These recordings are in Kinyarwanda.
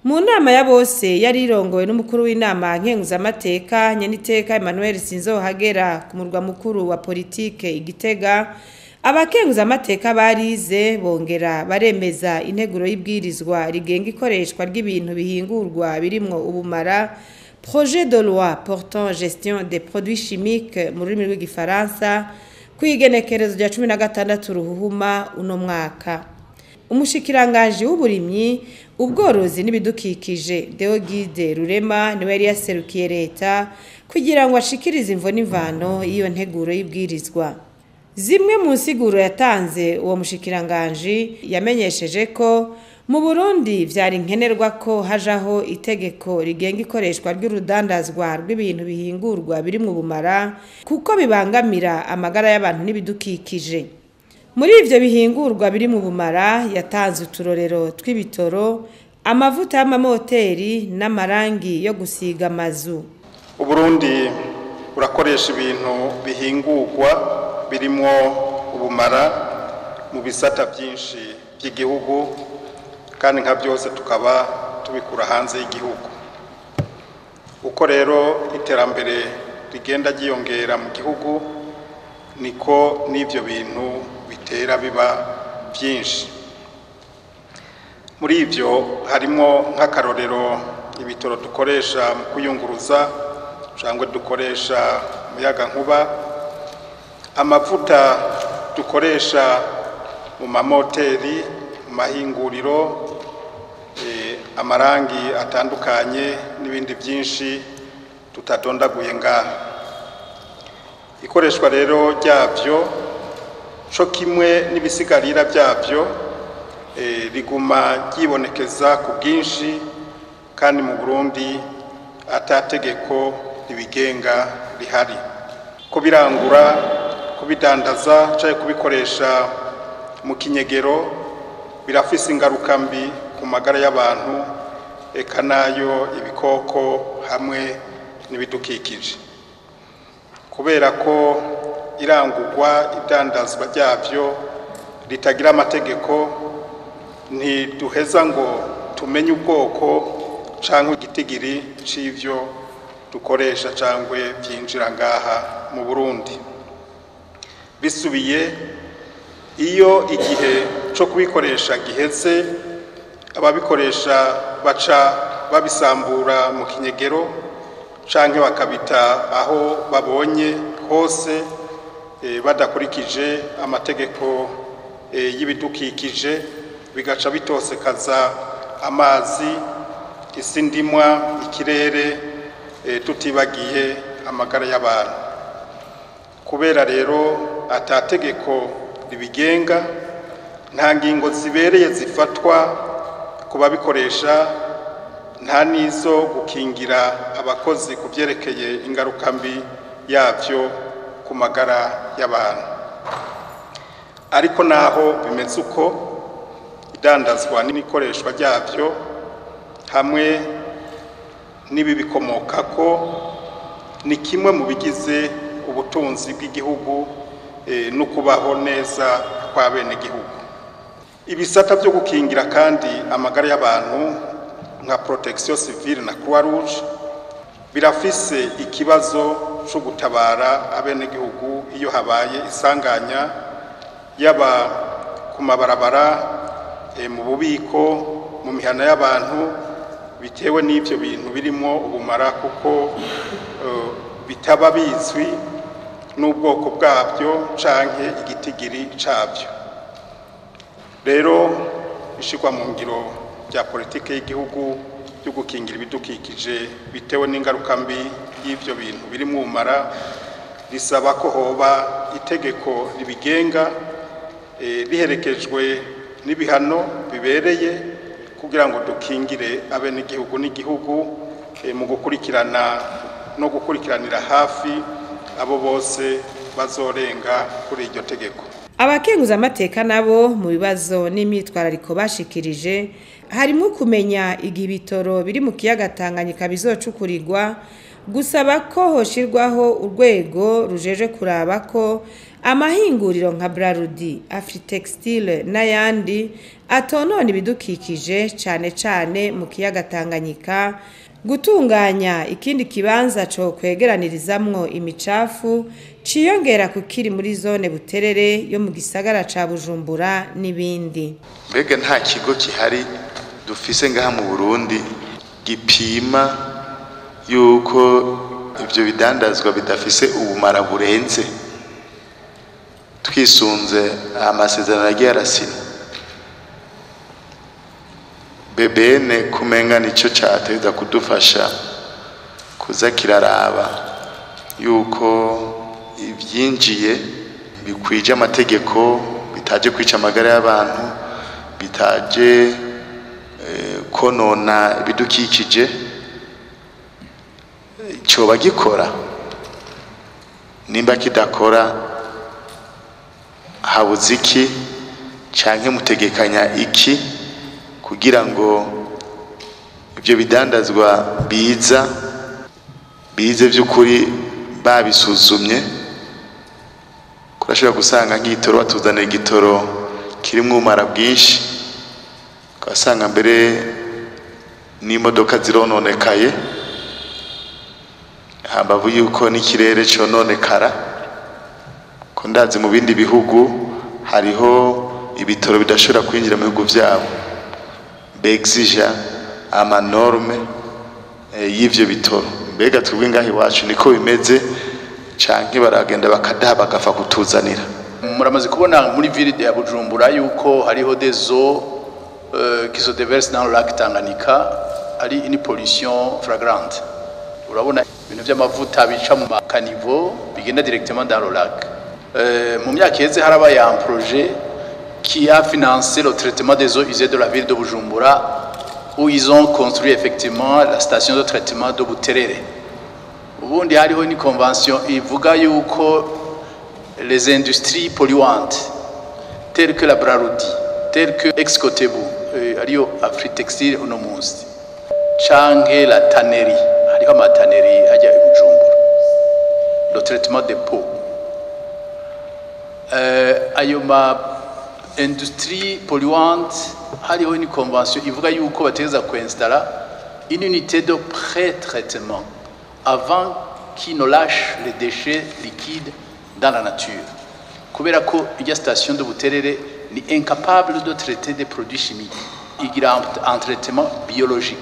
Mu nama ya bose yari irongowe n'umukuru w'inama nkenguzamateka Nyeniteka Emmanuel Sinzohagera ku murwa mukuru wa politike Igitega, abakenguzamateka barize bongera baremeza integuro y'ibwirizwa rigenga ikoreshwa ry'ibintu bihingurwa birimwo ubumara, projet de loi portant gestion des produits chimiques mu rurimi rw'igifaransa, kwigenekerezo rya 16 ruhuhuma uno mwaka. Umushikiranganji w'uburimyi, ubworozi n'ibidukikije Deogide Rurema niwe yari yaserukiye leta kugira ngo ashikirize imvo n'imvano iyo nteguro y'ibwirizwa. Zimwe mu nsiguro yatanze uwo mushikiranganji yamenyesheje ko mu Burundi vyari nkenerwa ko hajaho itegeko rigenga ikoreshwa ry'urudandazwa rw'ibintu bihingurwa biri mu bumara kuko bibangamira amagara y'abantu n'ibidukikije. Muri ivyo bihingurwa biri mu bumara yatanze uturorero tw'ibitoro, amavuta y'amamoteri n'amarangi yo gusiga amazu. Uburundi burakoresha ibintu bihingurwa birimwo ubumara mu bisata byinshi by'igihugu, kandi nka byose tukaba tubikura hanze y'igihugu. Uko rero iterambere rigenda ryiyongera mu gihugu niko n'ivyo bintu bitera biba byinshi. Muri ivyo harimo nk'akarorero ibitoro dukoresha mu kuyunguruza cyangwa dukoresha umuyaga nkuba, amavuta dukoresha mu mamoteri, mu mahinguriro, amarangi atandukanye n'ibindi byinshi tutadondaguye ngaha. Ikoreshwa rero ryavyo co kimwe n'ibisigarira byavyo riguma ryibonekeza ku bwinshi, kandi mu Burundi atategeko ribigenga rihari. Kubirangura, kubidandaza canke kubikoresha mu kinyegero birafise ingaruka mbi ku magara y'abantu, eka nayo ibikoko hamwe n'ibidukikije. Kubera ko irangurwa idandazwa ryavyo ritagira amategeko, ntiduheza ngo tumenye ubwoko canke igitigiri c'ivyo dukoresha cangwe vyinjira ngaha mu Burundi. Bisubiye, iyo igihe co kubikoresha giheze, ababikoresha baca babisambura mu kinyegero canke bakabita aho babonye hose, badakurikije amategeko y'ibidukikije, bigaca bitosekaza amazi, isi ndimwa, ikirere, tutibagiye amagara y'abantu. Kubera rero atategeko ribigenga, nta ngingo zibereye zifatwa ku babikoresha, nta nizo gukingira abakozi ku byerekeye ingaruka mbi yavyo ku magara y'abantu. Ariko naho bimeze uko, idandazwa n'ikoreshwa ryavyo hamwe n'ibibikomokako ni kimwe mu bigize ubutunzi bw'igihugu no kubaho neza kwa bene gihugu. Ibisata byo gukingira kandi amagara y'abantu nka protection civile na Croix Rouge birafise ikibazo cyo gutabara abene gihugu iyo habaye isanganya, yaba ku mabarabara, mu bubiko, mu mihana y'abantu, bitewe n'ivyo bintu birimo ubumara kuko bitaba bizwi n'ubwoko bwabyo canke igitigiri cabyo. Rero ishikwa mu ngiro bya politike y'igihugu yo gukingira ibidukikije bitewe n'ingaruka mbi y'ivyo bintu birimo ubumara, risaba ko hoba itegeko ribigenga riherekejwe n'ibihano bibereye kugira ngo dukingire abene gihugu n'igihugu mu gukurikirana no gukurikiranira hafi abo bose bazorenga kuri iryo tegeko. Abakenguzamateka nabo mu bibazo n'imyitwarariko bashikirije harimo kumenya igihe ibitoro biri mu kiyaga Tanganyika bizocukurirwa, gusaba ko hoshirwaho urwego rujeje kuraba ko amahinguriro nka Brarudi, Afritextile n'ayandi atonona ibidukikije cane cane mu kiyaga Tanganyika, gutunganya ikindi kibanza cyo kwegeranirizamwo imicafu ciyongera kukiri muri zone Buterere yo mu gisagara ca Bujumbura n'ibindi. Mbega nta kigo kihari dufise ngaha mu Burundi gipima yuko ivyo bidandazwa bidafise ubumara burenze twisunze amasezerano yagiye arasinya. BBN kumenga nico cyateza kudufasha kuza kiraraba yuko ivyinjiye bikwije amategeko, bitaje kwica amagara y'abantu, bitaje konona ibidukikije, coba gikora. Nimba kidakora habuze iki canke mutegekanya iki kugira ngo ibyo bidandazwa bize by'ukuri babisuzumye. Kurashobora gusanga nk'igitoro batuzanira igitoro kirimo umara bwinshi, ugasanga mbere n'imodoka zirononekaye, hambavu yuko n'ikirere cononekara. Ko ndazi mu bindi bihugu hariho ibitoro bidashobora kwinjira mu bihugu vyabo, begzija amanorme y'ivyo bitoro. Mbega twebwe ngaho iwacu niko bimeze canke baragenda bakadaha bagafa kutuzanira? Muramaze kubona muri ville ya Bujumbura yuko hariho des eaux qui se déversent dans le lac Tanganyika, ari une pollution flagrante. Urabona ibintu by'amavuta bica mu makanivo bigenda directement dans le lac. Mu myaka yeze harabaye un projet qui a financé le traitement des eaux usées de la ville de Bujumbura, où ils ont construit effectivement la station de traitement de Buterere. Ubundi hariho une convention ivuga yuko les industries polluantes telles que la Brarudi, telles que Ex-Kotebu, ariyo Afritextile uno munsi, canke la tannerie, hariho amatannerie hajya i Bujumbura, le traitement des peaux, ayo ma industrie polluante, hariho une convention ivuga yuko bategeza kuinstalla une unité de pré-traitement avant qu'ils ne lâchent les déchets liquides dans la nature. Kubera ko iyo station de Buterere ni incapable de traiter des produits chimiques, igira un traitement biologique.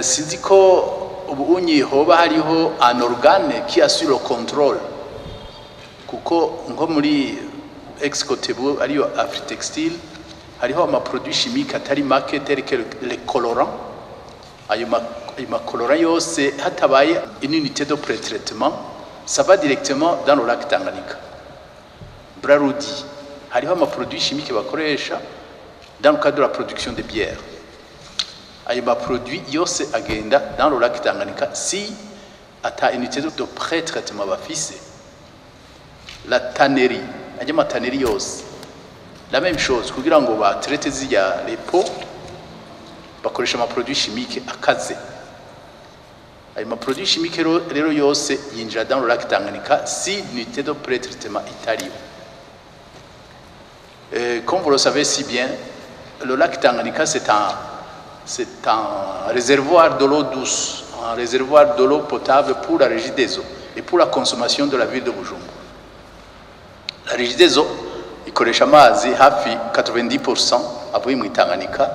Sinzi ko ubunyi hoba hariho un organe qui assure le contrôle, kuko nko muri Ex-Kotebu ariyo Afritextile hariho ama produits chimiques atari make tels que les colorants. Ayo macolorants yose hatabaye une unité de pré-traitement, ça va directement dans le lac Tanganyika. Brarudi hariho ama produits chimiques bakoresha dans le cadre de la production de bière. Ayo ma produits yose agenda dans le lac Tanganyika si ata unité de pré-traitement bafise. La tannerie, ayo ma tannerie yose la même chose, kugira ngo ba traite zya les peaux bakoresha ama produits chimiques akaze. Ayo ma produits chimiques rero yose yinjira dans le lac Tanganyika si l'unité de pré-traitement itariyo. Comme vous le savez si bien, le lac Tanganyika c'est un réservoir de l'eau douce, un réservoir de l'eau potable pour la régie des eaux et pour la consommation de la ville de Bujumbura. La régie des eaux ikoresha amazi hafi 90% avuye mu Tanganyika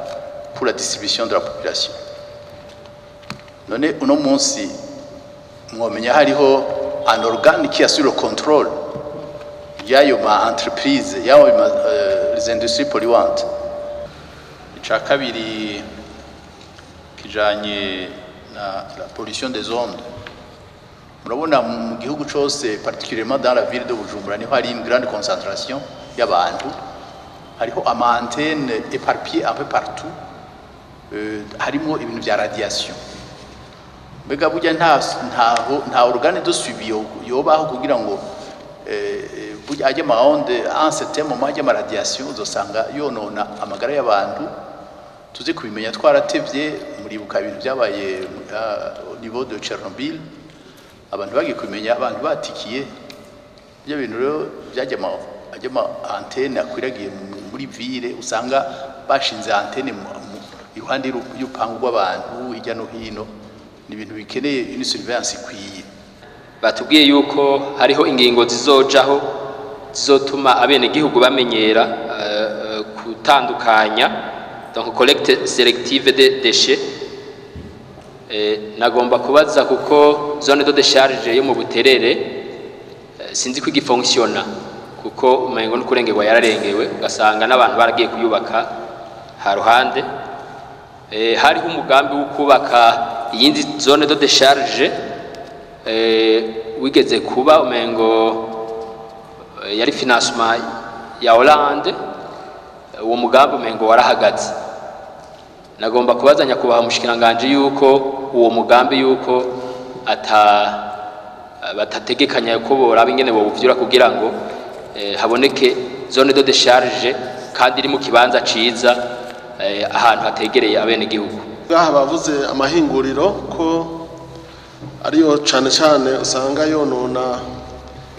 pour la distribution de la population. None uno munsi mwomenya hariho un organe qui assure le contrôle y'ayo ma entreprise, les industries polluantes. Ica kabiri kijanye na la pollution des ondes. Murabona mu gihugu cyose, particulièrement dans la ville de Bujumbura, niho hari une grande concentration y'abantu, hariho ama antenne éparpillées un peu partout, harimo ibintu bya radiation. Mbega burya nta organe de suivi yobaho kugira ngo burya ajya ma onde en certain moment ajya ma radiation uzosanga yonona amagara y'abantu. Tuzi kubimenya twaratevye, muribuka ibintu byabaye au niveau de Chernobyl, abantu bagiye kumenya abantu batikiye ibyo bintu rero byajya antene akwiragiye muri ville usanga bashinze antene iruhande y'urupangu rw'abantu hirya no hino ni ibintu bikeneye une surveillance ikwiye. Batubwiye yuko hariho ingingo zizojaho zizotuma abenegihugu bamenyera gutandukanya donc collecte sélective des déchets. Nagomba kubaza kuko zone de décharge yo mu Buterere sinzi ko igifunctiona kuko umengo n'ukurengerwa yararengewe ugasanga n'abantu baragiye kuyubaka ha ruhande. Hariho umugambi wo kubaka iyindi zone de décharge wigeze kuba umengo yari financement ya Hollande, uwo mugambi umengo warahagaze. Nagomba kubazanya kubaha mushikiranganje yuko uwo mugambi yuko batategekanya ko boraba ingene bo buvyura kugira ngo haboneke zone de décharge kandi iri mu kibanza ciza ahantu hategereye abenegihugu. Ngaha bavuze amahinguriro ko ariyo cane cane usanga yonona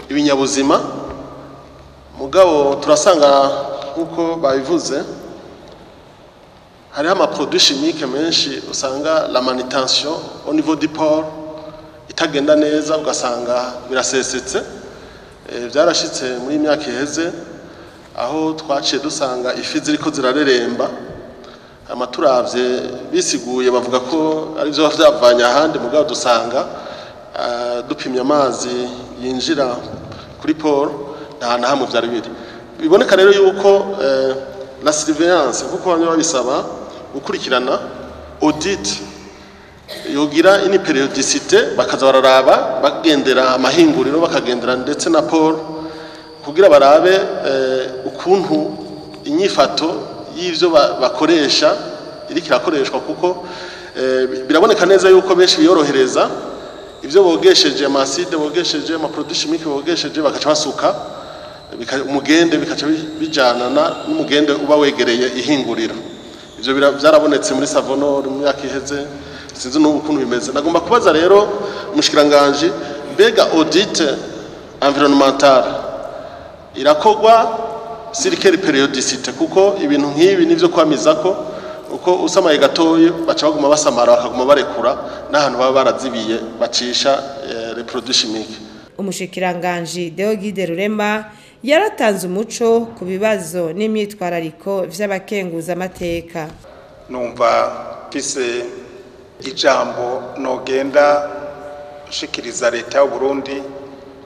ibinyabuzima, mugabo turasanga nkuko babivuze hariho amaproduits chimiques menshi usanga la manutention au niveau du port itagenda neza ugasanga birasesetse. Byarashitse muri imyaka iheze aho twaciye dusanga ifi ziriko zirareremba, amaturavye bisiguye bavuga ko ari byo byavanye ahandi, mugabo dusanga dupimye amazi yinjira kuri port nta na hamwe byari biri. Biboneka rero yuko la surveillance kuko bamwe babisaba gukurikirana audit yogira ini periodicité, bakaza bararaba bagendera amahinguriro bakagendera ndetse na port kugira barabe ukuntu inyifato y'ivyo bakoresha iri kirakoreshwa, kuko biraboneka neza yuko benshi biyorohereza ivyo bogesheje amaside bogesheje amaproduits chimiques bogesheje bakaca basuka umugende bikaca bijanana n'umugende uba wegereye ihinguriro. Ivyo byarabonetse muri Savonor mu myaka iheze, sinzi n'ubu kuntu bimeze. Nagomba kubaza rero umushikiranganje, mbega audit environnemental irakogwa sur quelle periodicité, kuko ibintu nk'ibi nivyo kwamizako uko usamaye gatoyi baca baguma basamara bakaguma barekura n'ahantu baba barazibiye bacisha les produits chimiques. Umushikiranganje Deogide Rurema yaratanze umuco ku bibazo n'imyitwarariko vy'abakenguza amateka. Numva pise ijambo nogenda shikiriza leta y'u Burundi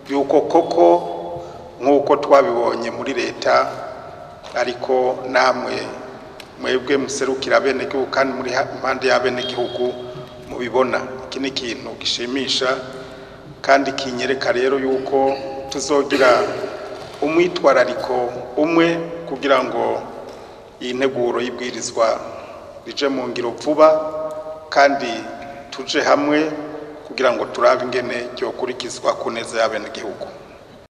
yuko koko nkuko twabibonye muri leta, ariko namwe mwebwe muserukira bene gihugu kandi muri impande ya bene gihugu mubibona. Iki ni ikintu gishimisha kandi kinyereka rero yuko tuzogira umwitwarariko umwe kugira ngo iyi nteguro y'ibwirizwa bije mu ngiro vuba, kandi tuje hamwe kugira ngo turabe ingene ryo kurikizwa ku neza y'abenegihugu.